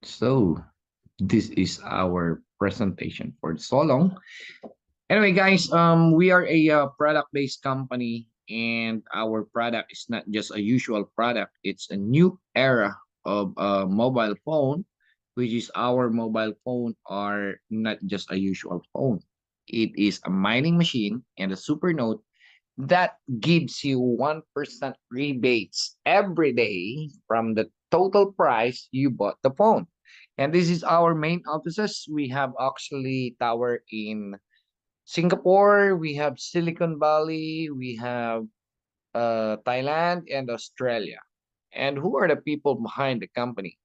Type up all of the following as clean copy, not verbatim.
So this is our presentation for so long. Anyway, guys, we are a product-based company, and our product is not just a usual product. It's a new era of a mobile phone, which is our mobile phone are not just a usual phone. It is a mining machine and a super note that gives you 1% rebates every day from the total price you bought the phone. And this is our main offices. We have actually tower in Singapore, we have Silicon Valley, we have Thailand and Australia. And who are the people behind the company?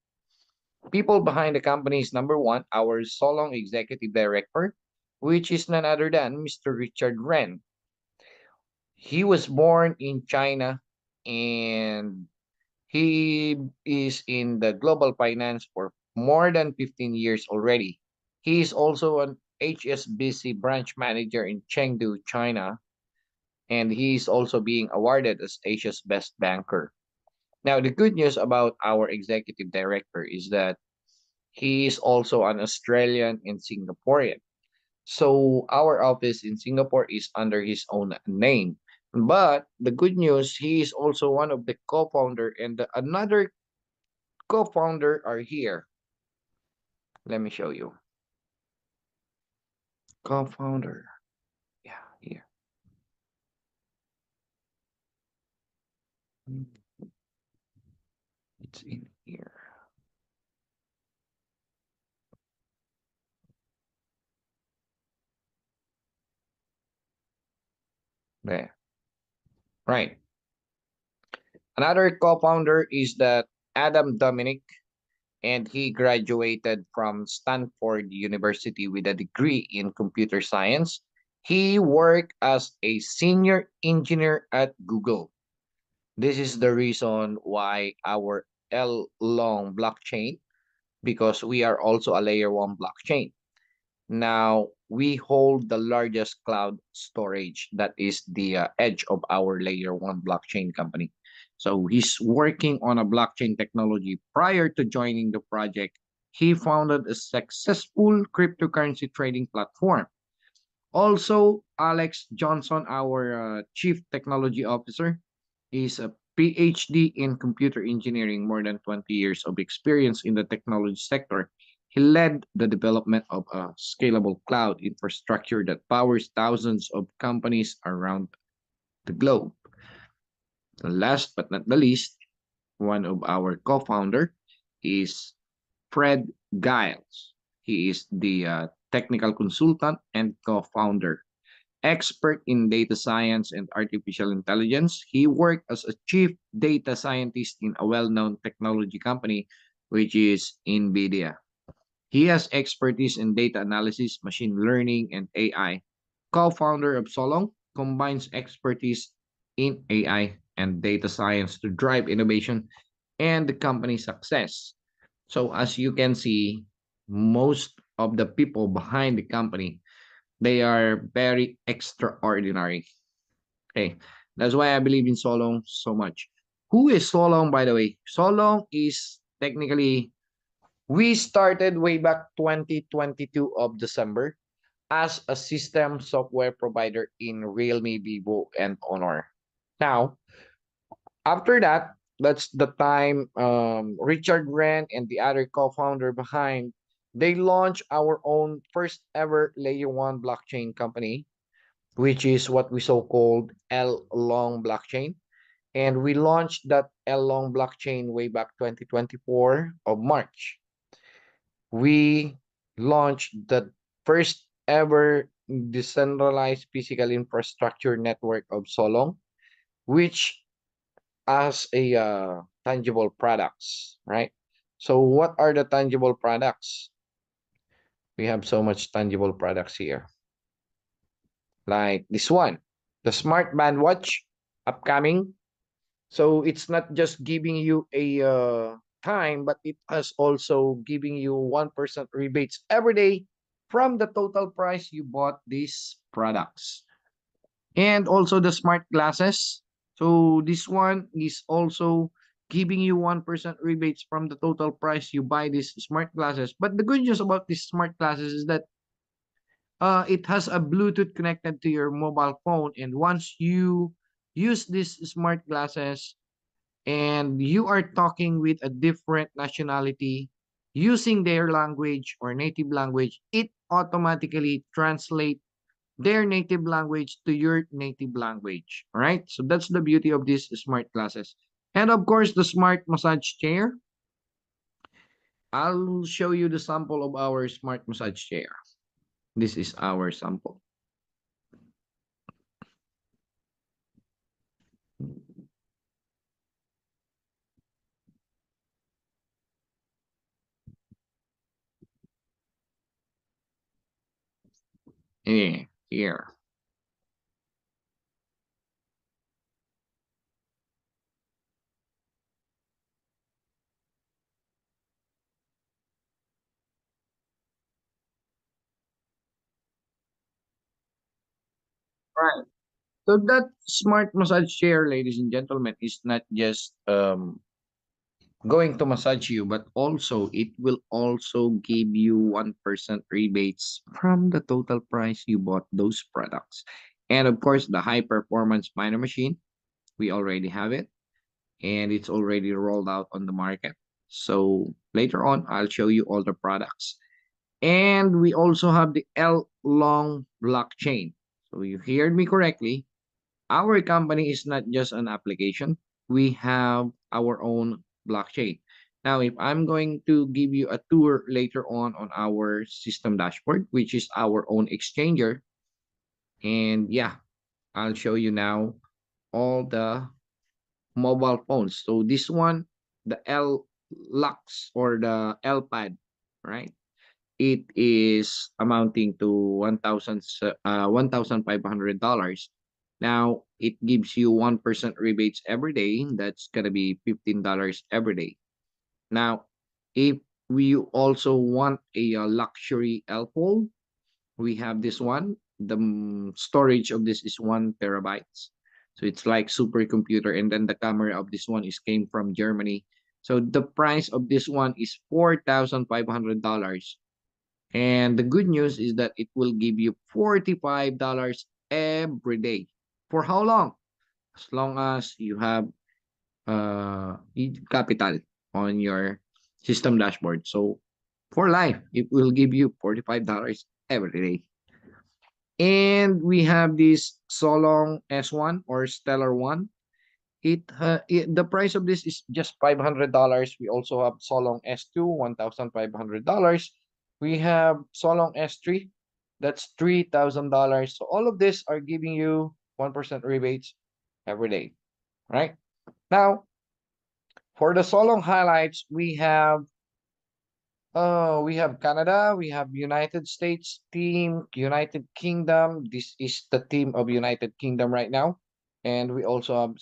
People behind the company is number one, our Solong Executive Director, which is none other than Mr. Richard Ren. He was born in China and he is in the global finance for more than 15 years already. He is also an HSBC branch manager in Chengdu, China, and he is also being awarded as Asia's best banker. Now, the good news about our executive director is that he is also an Australian and Singaporean. So our office in Singapore is under his own name. But the good news, he is also one of the co-founder and another co-founder are here. Let me show you. Co-founder. Yeah, here. Mm, it's in here. There. Right. Another co-founder is that Adam Dominic, and he graduated from Stanford University with a degree in computer science. He worked as a senior engineer at Google. This is the reason why our L long blockchain, because we are also a layer one blockchain. Now we hold the largest cloud storage that is the edge of our layer one blockchain company. So he's working on a blockchain technology. Prior to joining the project, he founded a successful cryptocurrency trading platform. Also, Alex Johnson, our chief technology officer, is a PhD in computer engineering, more than 20 years of experience in the technology sector. He led the development of a scalable cloud infrastructure that powers thousands of companies around the globe. And last but not the least, one of our co-founder is Fred Giles. He is the technical consultant and co-founder expert in data science and artificial intelligence. He worked as a chief data scientist in a well-known technology company, which is NVIDIA. He has expertise in data analysis, machine learning, and AI. Co-founder of Solong combines expertise in AI and data science to drive innovation and the company's success. So as you can see, most of the people behind the company, they are very extraordinary. Okay. That's why I believe in Solong so much. Who is Solong, by the way? Solong is technically, we started way back 2022 of December as a system software provider in Realme, Vivo, and Honor. Now, after that, that's the time Richard Ren and the other co-founder behind, they launched our own first ever layer one blockchain company, which is what we so called L long blockchain. And we launched that L long blockchain way back 2024 of March. We launched the first ever decentralized physical infrastructure network of Solong, which as a tangible products, right? So what are the tangible products? We have so much tangible products here. Like this one, the smart band watch upcoming. So it's not just giving you a time, but it has also giving you 1% rebates every day from the total price you bought these products. And also the smart glasses. So this one is also giving you 1% rebates from the total price you buy these smart glasses. But the good news about these smart glasses is that it has a Bluetooth connected to your mobile phone, and once you use these smart glasses and you are talking with a different nationality using their language or native language, it automatically translates their native language to your native language. All right, so that's the beauty of these smart glasses. And of course, the smart massage chair. I'll show you the sample of our smart massage chair. This is our sample. Yeah, here. Right. So that smart massage chair, ladies and gentlemen, is not just going to massage you, but also it will also give you 1% rebates from the total price you bought those products. And of course, the high performance minor machine, we already have it and it's already rolled out on the market. So later on, I'll show you all the products. And we also have the L long blockchain. So you heard me correctly. Our company is not just an application. We have our own blockchain. Now, if I'm going to give you a tour later on our system dashboard, which is our own exchanger, and yeah, I'll show you now all the mobile phones. So this one, the L Lux or the L Pad, right? It is amounting to 1,500 dollars. Now it gives you 1% rebates every day. That's gonna be $15 every day. Now, if we also want a luxury L fold, we have this one. The storage of this is 1 terabytes. So it's like supercomputer, and then the camera of this one is came from Germany. So the price of this one is $4,500. And the good news is that it will give you $45 every day. For how long? As long as you have capital on your system dashboard. So for life, it will give you $45 every day. And we have this Solong S1 or Stellar One. The price of this is just $500. We also have Solong S2, $1,500. We have Solong S3, that's $3,000. So all of this are giving you 1% rebates every day, right? Now, for the Solong highlights, we have Canada, we have United States team, United Kingdom. This is the team of United Kingdom right now. And we also have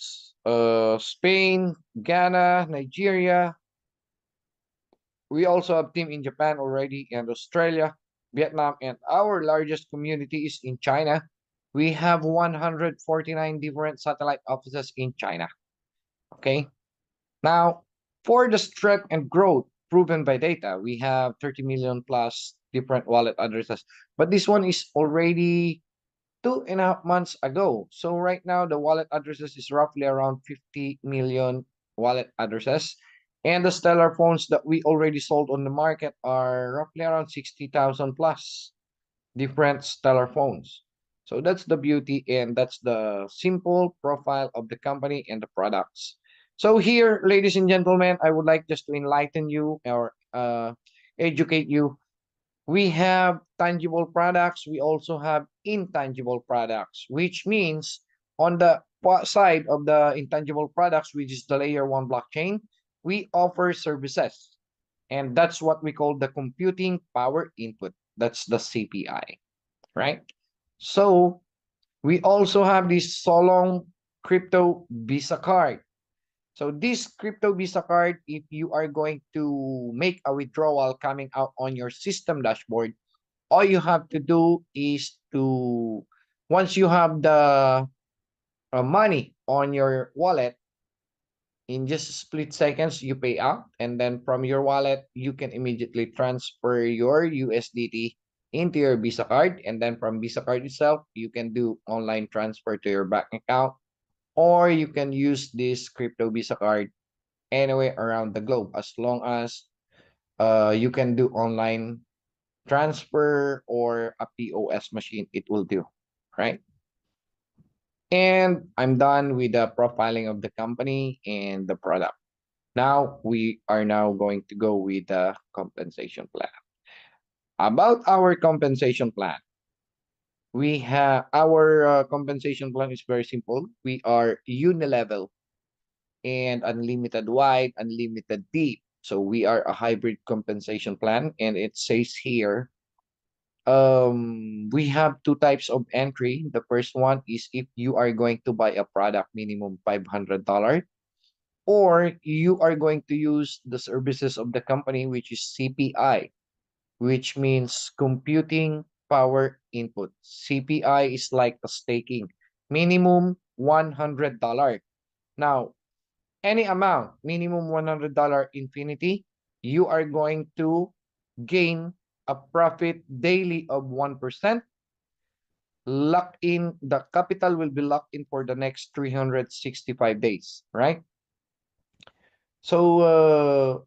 Spain, Ghana, Nigeria. We also have team in Japan already and Australia, Vietnam, and our largest community is in China. We have 149 different satellite offices in China. Okay. Now, for the strength and growth proven by data, we have 30 million plus different wallet addresses. But this one is already 2.5 months ago. So right now, the wallet addresses is roughly around 50 million wallet addresses. And the stellar phones that we already sold on the market are roughly around 60,000 plus different stellar phones. So that's the beauty and that's the simple profile of the company and the products. So here, ladies and gentlemen, I would like just to enlighten you or educate you. We have tangible products. We also have intangible products, which means on the side of the intangible products, which is the layer one blockchain, we offer services. And that's what we call the computing power input. That's the CPI, right? So we also have this Solong crypto Visa card. So this crypto Visa card, if you are going to make a withdrawal coming out on your system dashboard, all you have to do is to, once you have the money on your wallet, In just split seconds, you pay out, and then from your wallet, you can immediately transfer your USDT into your Visa card, and then from Visa card itself, you can do online transfer to your bank account, or you can use this crypto Visa card anywhere around the globe as long as you can do online transfer or a POS machine, it will do, right? And I'm done with the profiling of the company and the product. Now we are now going to go with the compensation plan. About our compensation plan, we have our compensation plan is very simple. We are unilevel and unlimited wide, unlimited deep. So we are a hybrid compensation plan, and it says here we have two types of entry. The first one is if you are going to buy a product minimum $500, or you are going to use the services of the company, which is CPI, which means computing power input. CPI is like a staking, minimum $100. Now, any amount, minimum $100 infinity, you are going to gain a profit daily of 1%. Lock in, the capital will be locked in for the next 365 days, right? So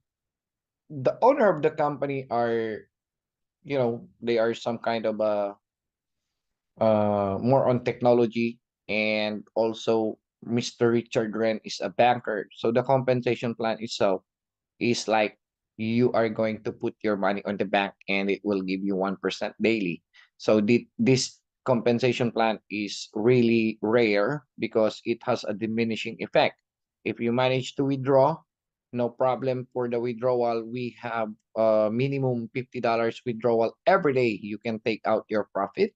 the owner of the company are, they are some kind of a more on technology, and also Mr. Richard Ren is a banker. So the compensation plan itself is like you are going to put your money on the bank and it will give you 1% daily. So this compensation plan is really rare because it has a diminishing effect. If you manage to withdraw, no problem for the withdrawal. We have minimum $50 withdrawal every day. You can take out your profit,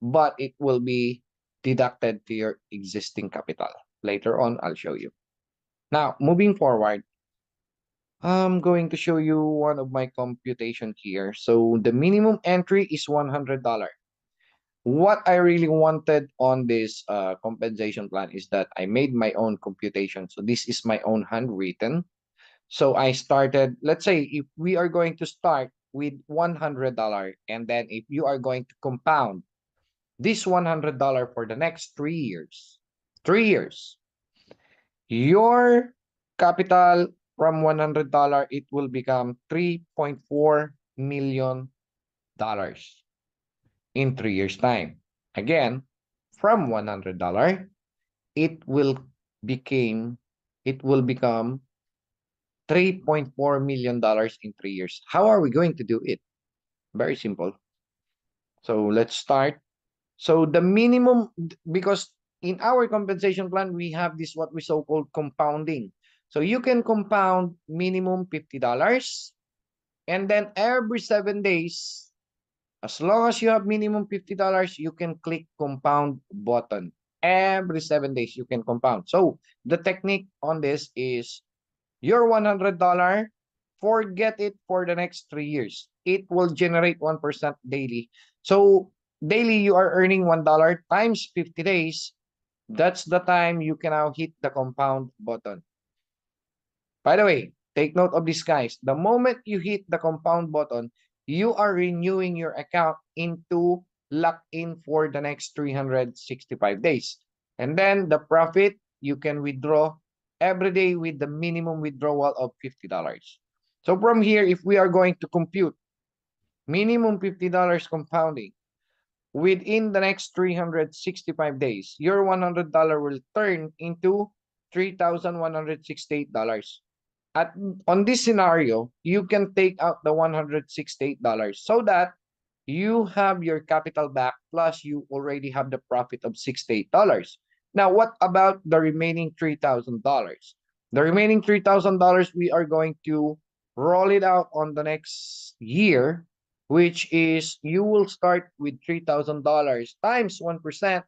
but it will be deducted to your existing capital. Later on, I'll show you. Now, moving forward, I'm going to show you one of my computation here. So the minimum entry is $100. What I really wanted on this compensation plan is that I made my own computation. So this is my own handwritten. So I started, let's say if we are going to start with $100, and then if you are going to compound this $100 for the next 3 years, 3 years, your capital from $100, it will become $3.4 million in 3 years' time. Again, from $100, it will became it will become $3.4 million in 3 years. How are we going to do it? Very simple. So let's start. So the minimum, because in our compensation plan, we have this what we so-called compounding. So you can compound minimum $50, and then every 7 days, as long as you have minimum $50, you can click compound button. Every 7 days, you can compound. So the technique on this is your $100, forget it for the next 3 years. It will generate 1% daily. So daily you are earning $1 times 50 days. That's the time you can now hit the compound button. By the way, take note of this, guys. The moment you hit the compound button, you are renewing your account into lock in for the next 365 days. And then the profit, you can withdraw every day with the minimum withdrawal of $50. So from here, if we are going to compute minimum $50 compounding within the next 365 days, your $100 will turn into $3,168. At on this scenario, you can take out the $168 so that you have your capital back, plus you already have the profit of $68. Now, what about the remaining $3,000? The remaining $3,000, we are going to roll it out on the next year, which is you will start with $3,000 times 1%.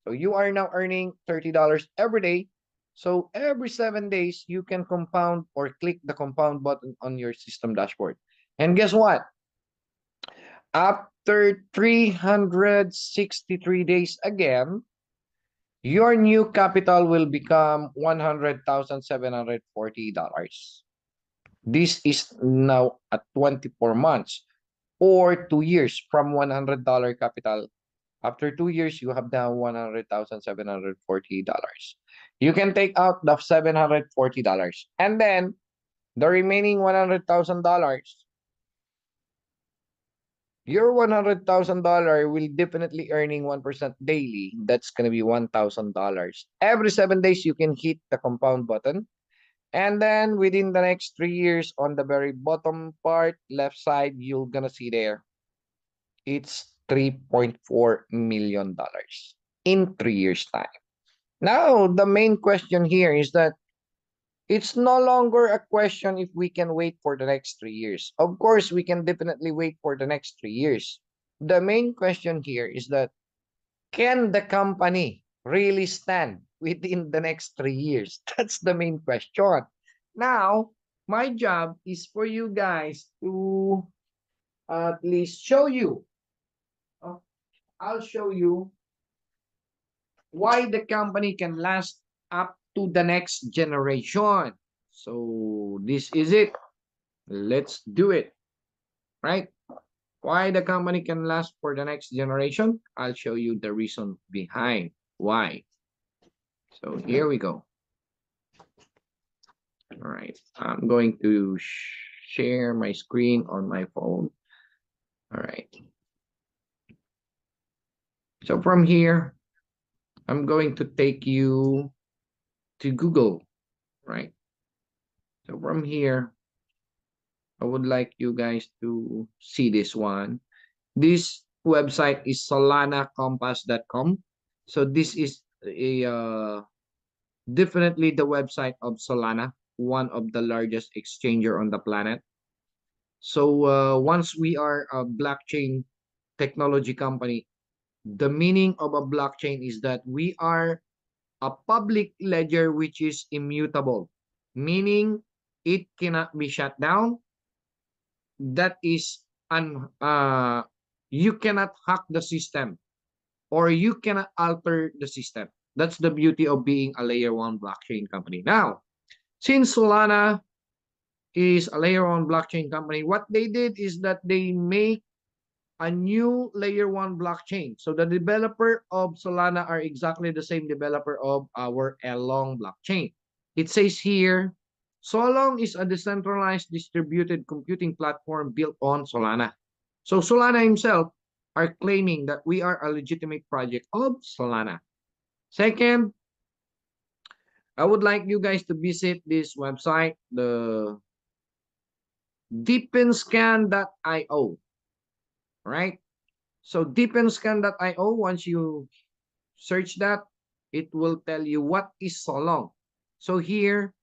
So you are now earning $30 every day. So every 7 days, you can compound or click the compound button on your system dashboard. And guess what? After 363 days again, Your new capital will become $100,740. This is now at 24 months or 2 years from $100 capital. After 2 years, you have now $100,740. You can take out the $740, and then the remaining $100,000. Your $100,000 will definitely earning 1% daily. That's gonna be $1,000. Every 7 days, you can hit the compound button. And then within the next 3 years, on the very bottom part, left side, you're gonna see there, it's $3.4 million in 3 years' time. Now, the main question here is that it's no longer a question if we can wait for the next 3 years. Of course, we can definitely wait for the next 3 years. The main question here is that, can the company really stand within the next 3 years? That's the main question. Now, my job is for you guys to at least show you. I'll show you why the company can last up to the next generation. So this is it. Let's do it. Right? Why the company can last for the next generation? I'll show you the reason behind why. So here we go. All right. I'm going to share my screen on my phone. All right. So from here, I'm going to take you to Google, right? So from here, I would like you guys to see this one. This website is solanacompass.com. So this is a definitely the website of Solana, one of the largest exchanger on the planet. So once we are a blockchain technology company, the meaning of a blockchain is that we are a public ledger which is immutable, meaning it cannot be shut down. That is, you cannot hack the system or you cannot alter the system. That's the beauty of being a layer one blockchain company. Now, since Solana is a layer one blockchain company, what they did is that they make a new layer one blockchain. So the developer of Solana are exactly the same developer of our Elong blockchain. It says here, Solong is a decentralized distributed computing platform built on Solana. So Solana himself are claiming that we are a legitimate project of Solana. Second, I would like you guys to visit this website, the deepenscan.io, right? So deepenscan.io, once you search that, it will tell you what is Solong. So here,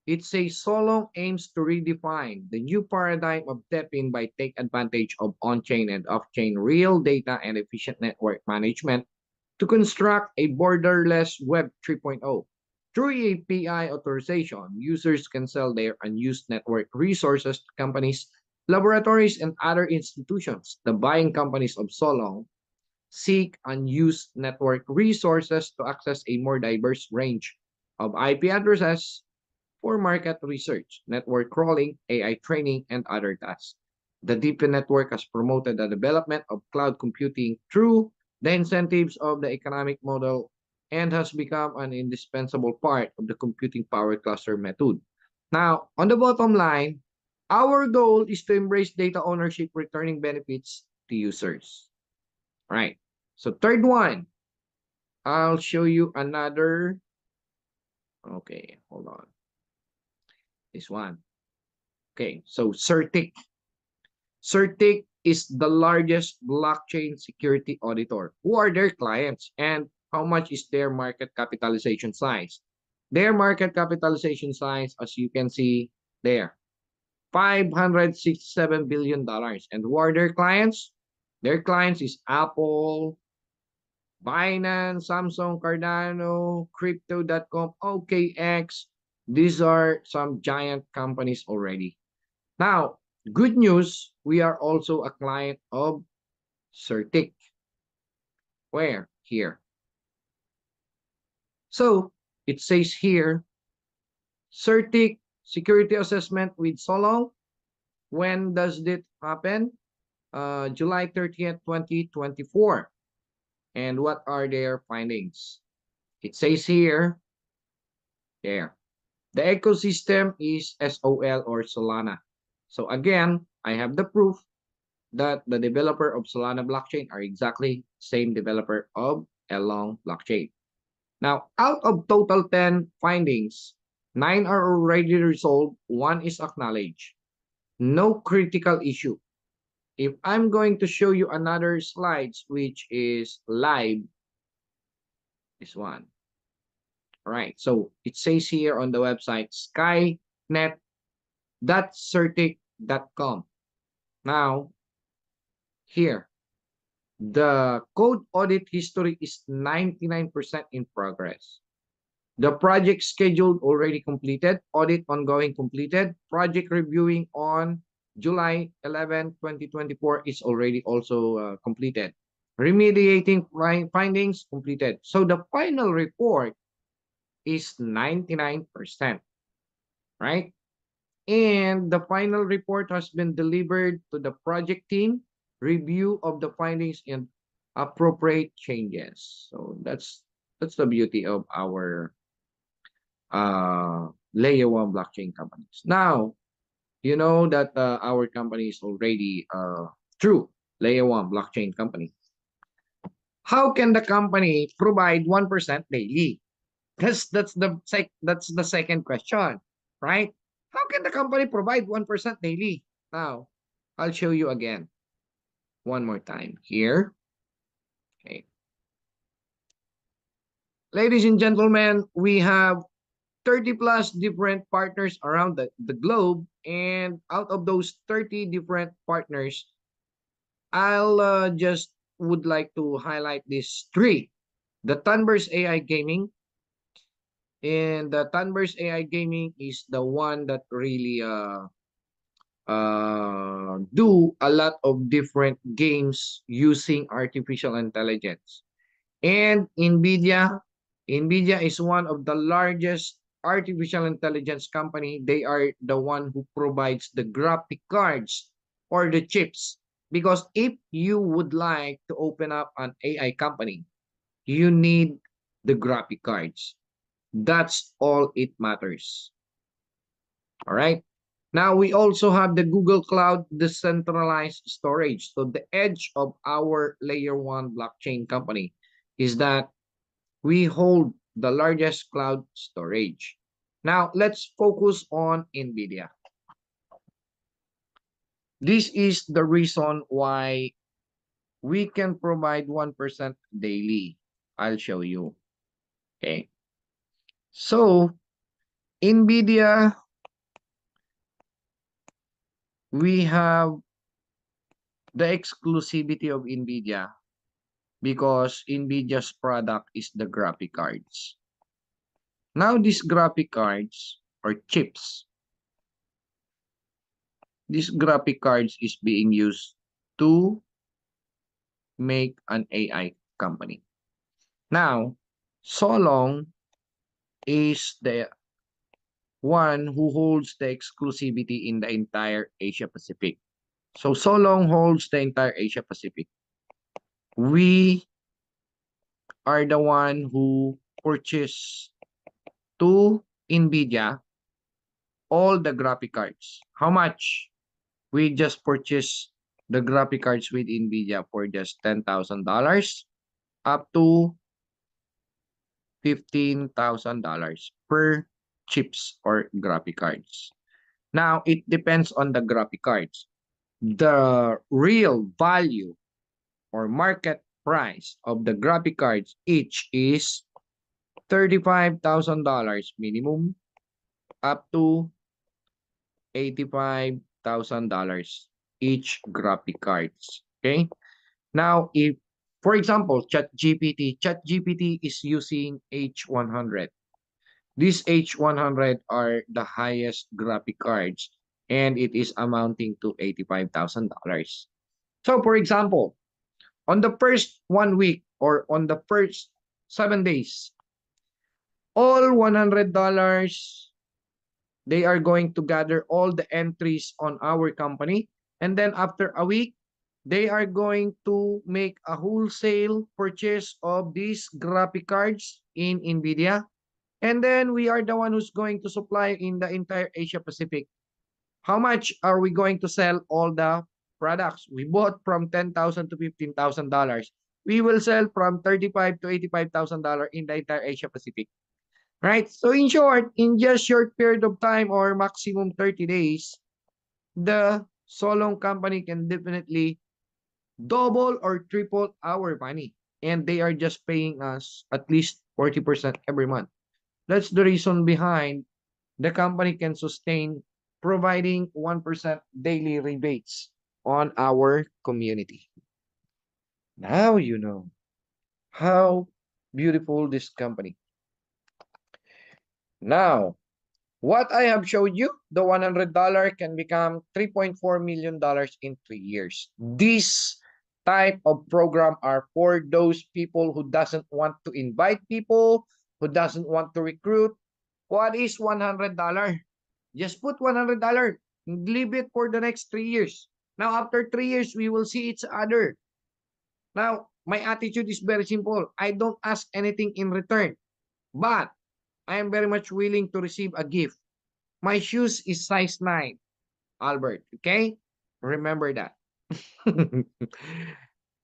it says Solong aims to redefine the new paradigm of DeFi by take advantage of on-chain and off-chain real data and efficient network management to construct a borderless Web 3.0. Through API authorization, users can sell their unused network resources to companies, laboratories, and other institutions. The buying companies of Solong seek unused network resources to access a more diverse range of IP addresses for market research, network crawling, AI training, and other tasks. The DeFi network has promoted the development of cloud computing through the incentives of the economic model and has become an indispensable part of the computing power cluster method. Now, on the bottom line, our goal is to embrace data ownership, returning benefits to users. All right. So third one, I'll show you another. Okay, hold on. This one. Okay, so Certic. Certic is the largest blockchain security auditor. Who are their clients and how much is their market capitalization size? Their market capitalization size, as you can see there, $567 billion. And who are their clients? Their clients is Apple, Binance, Samsung, Cardano, Crypto.com, OKX. These are some giant companies already. Now, good news, we are also a client of Certic. Where? Here. So it says here, CertiK security assessment with Solong. When does it happen? July 30th, 2024. And what are their findings? It says here, there. The ecosystem is SOL or Solana. So again, I have the proof that the developer of Solana blockchain are exactly same developer of Elong blockchain. Now, out of total 10 findings, 9 are already resolved, 1 is acknowledged. No critical issue. If I'm going to show you another slides, which is live, this one. All right, so it says here on the website, skynet.certic.com. Now, here, the code audit history is 99% in progress. The project scheduled already completed, audit ongoing completed, project reviewing on July 11, 2024 is already also completed. Remediating findings completed. So the final report is 99%, right? And the final report has been delivered to the project team, review of the findings and appropriate changes. So that's the beauty of our layer one blockchain companies. Now, you know that our company is already true layer one blockchain company. How can the company provide 1% daily? That's the second question, right? How can the company provide 1% daily? Now, I'll show you again one more time here. Okay. Ladies and gentlemen, we have 30 plus different partners around the globe, and out of those 30 different partners, I'll just would like to highlight these three. The Tunverse AI Gaming, and the Tunverse AI Gaming is the one that really do a lot of different games using artificial intelligence. And NVIDIA is one of the largest artificial intelligence company. They are the one who provides the graphic cards or the chips. Because if you would like to open up an AI company, you need the graphic cards. That's all it matters. All right. Now we also have the Google Cloud decentralized storage. So the edge of our layer one blockchain company is that we hold the largest cloud storage. Now let's focus on NVIDIA. This is the reason why we can provide 1% daily. I'll show you. Okay. So NVIDIA, we have the exclusivity of NVIDIA because NVIDIA's product is the graphic cards. Now these graphic cards or chips, these graphic cards is being used to make an AI company. Now, Solong is the one who holds the exclusivity in the entire Asia Pacific. So Solong holds the entire Asia Pacific. We are the one who purchased to NVIDIA all the graphic cards. How much? We just purchased the graphic cards with NVIDIA for just $10,000 up to $15,000 per chips or graphic cards. Now, it depends on the graphic cards. The real value or market price of the graphic cards each is $35,000 minimum up to $85,000 each graphic cards. Okay. Now, if, for example, ChatGPT is using H100. These H100 are the highest graphic cards, and it is amounting to $85,000. So, for example, on the first 1 week or on the first 7 days, All $100, they are going to gather all the entries on our company. And then after a week, they are going to make a wholesale purchase of these graphic cards in NVIDIA. And then we are the one who's going to supply in the entire Asia Pacific. How much are we going to sell all the products? We bought from $10,000 to $15,000. We will sell from $35,000 to $85,000 in the entire Asia Pacific. Right? So in short, in just short period of time or maximum 30 days, the Solong company can definitely double or triple our money. And they are just paying us at least 40% every month. That's the reason behind the company can sustain providing 1% daily rebates on our community. Now you know how beautiful this company. Now, what I have showed you, the $100 can become $3.4 million in 3 years. This type of program are for those people who doesn't want to invite people, who doesn't want to recruit. What is $100? Just put $100. Leave it for the next 3 years. Now, after 3 years, we will see each other. Now, my attitude is very simple. I don't ask anything in return, but I am very much willing to receive a gift. My shoes is size 9, Albert. Okay? Remember that.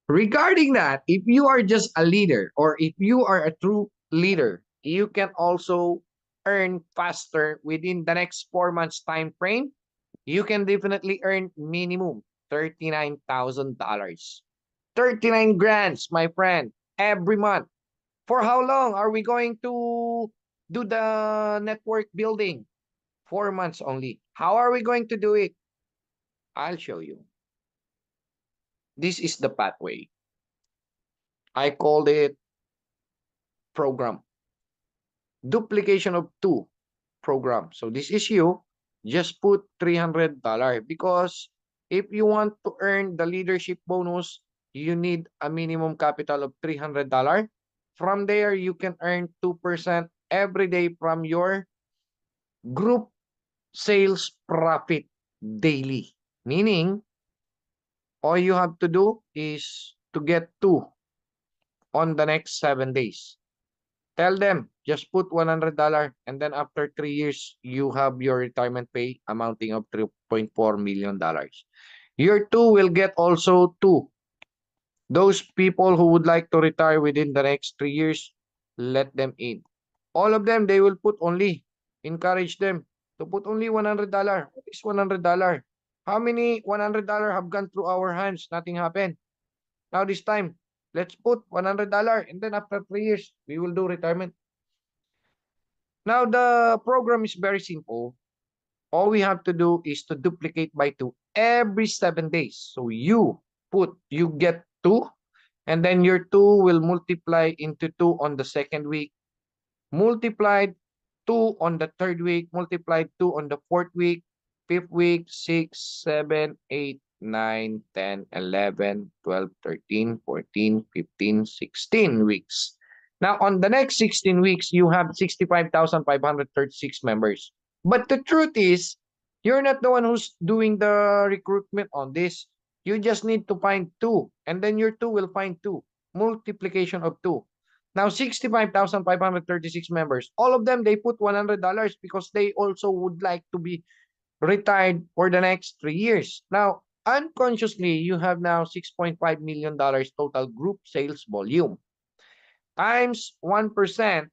Regarding that, if you are just a leader or if you are a true leader, you can also earn faster within the next 4 months time frame. You can definitely earn minimum $39,000. 39 grands, my friend, every month. For how long are we going to do the network building? 4 months only. How are we going to do it? I'll show you. This is the pathway. I called it program. Duplication of 2 program. So this is you. Just put $300 because if you want to earn the leadership bonus, you need a minimum capital of $300. From there, you can earn 2% every day from your group sales profit daily. Meaning, all you have to do is to get 2 on the next 7 days. Tell them, just put $100 and then after 3 years, you have your retirement pay amounting of $3.4 million. Your 2 will get also 2. Those people who would like to retire within the next 3 years, let them in. All of them, they will put only, encourage them to put only $100. What is $100? How many $100 have gone through our hands? Nothing happened. Now this time, let's put $100 and then after 3 years, we will do retirement. Now the program is very simple. All we have to do is to duplicate by 2 every 7 days. So you get 2 and then your 2 will multiply into 2 on the second week, multiplied 2 on the third week, multiplied 2 on the fourth week, fifth week, 6, 7, 8, 9, 10, 11, 12, 13, 14, 15, 16 weeks. Now, on the next 16 weeks, you have 65,536 members. But the truth is, you're not the one who's doing the recruitment on this. You just need to find 2, and then your 2 will find 2. Multiplication of 2. Now, 65,536 members. All of them, they put $100 because they also would like to be retired for the next 3 years. Now, unconsciously, you have now $6.5 million total group sales volume times 1%.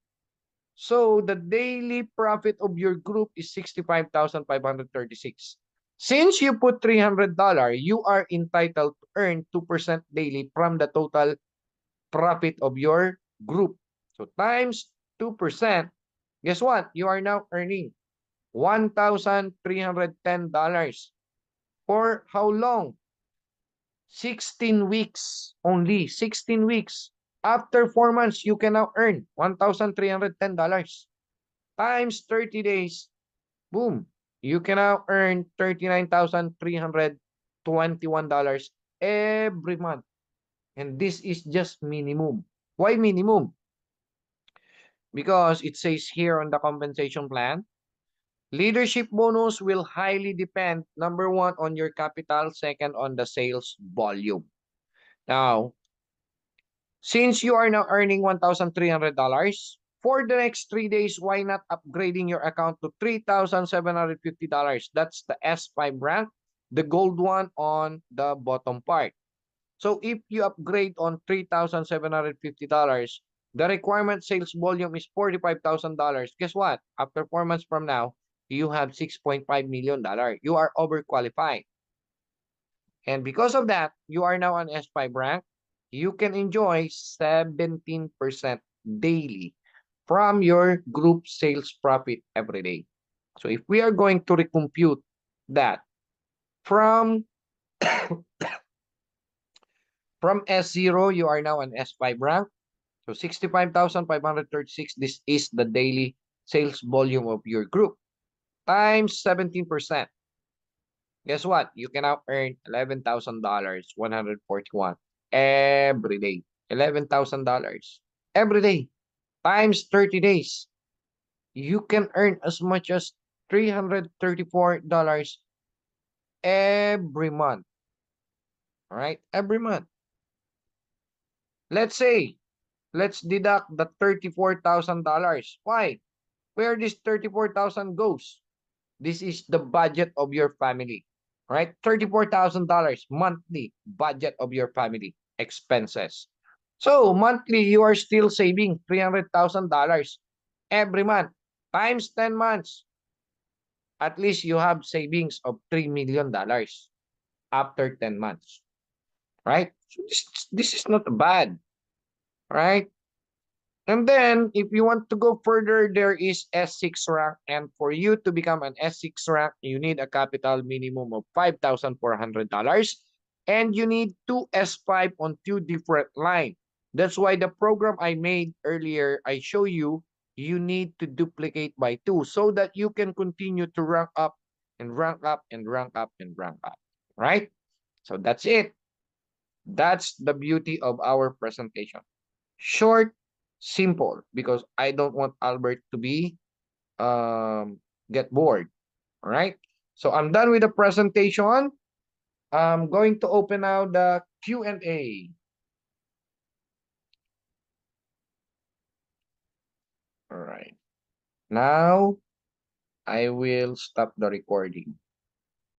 So the daily profit of your group is 65,536. Since you put $300, you are entitled to earn 2% daily from the total profit of your group. So times 2%, guess what? You are now earning $1,310. For how long? 16 weeks only. 16 weeks. After 4 months, you can now earn $1,310. Times 30 days, boom. You can now earn $39,321 every month. And this is just minimum. Why minimum? because it says here on the compensation plan, leadership bonus will highly depend, number one, on your capital, second, on the sales volume. Now, since you are now earning $1,300, for the next 3 days, why not upgrading your account to $3,750? That's the S5 rank, the gold one on the bottom part. So if you upgrade on $3,750, the requirement sales volume is $45,000. Guess what? After 4 months from now, you have $6.5 million. You are overqualified. And because of that, you are now an S5 rank. You can enjoy 17% daily from your group sales profit every day. So if we are going to recompute that from from S0, you are now an S5 rank. So 65,536, this is the daily sales volume of your group times 17%. Guess what? You can now earn $11,000, 141 every day. $11,000 every day times 30 days. You can earn as much as $334 every month. All right? Every month. Let's say, let's deduct the $34,000. Why? Where this 34,000 goes? This is the budget of your family, right? $34,000 monthly budget of your family expenses. So monthly, you are still saving $300,000 every month times 10 months. At least you have savings of $3 million after 10 months, right? So this is not bad, right? And then, if you want to go further, there is S6 rank. And for you to become an S6 rank, you need a capital minimum of $5,400. And you need two S5 on two different lines. That's why the program I made earlier, I show you, you need to duplicate by two so that you can continue to rank up and rank up and rank up and rank up. Right? So that's it. That's the beauty of our presentation. Short, simple, because I don't want Albert to be get bored. All right. So I'm done with the presentation. I'm going to open now the Q&A. All right. Now I will stop the recording.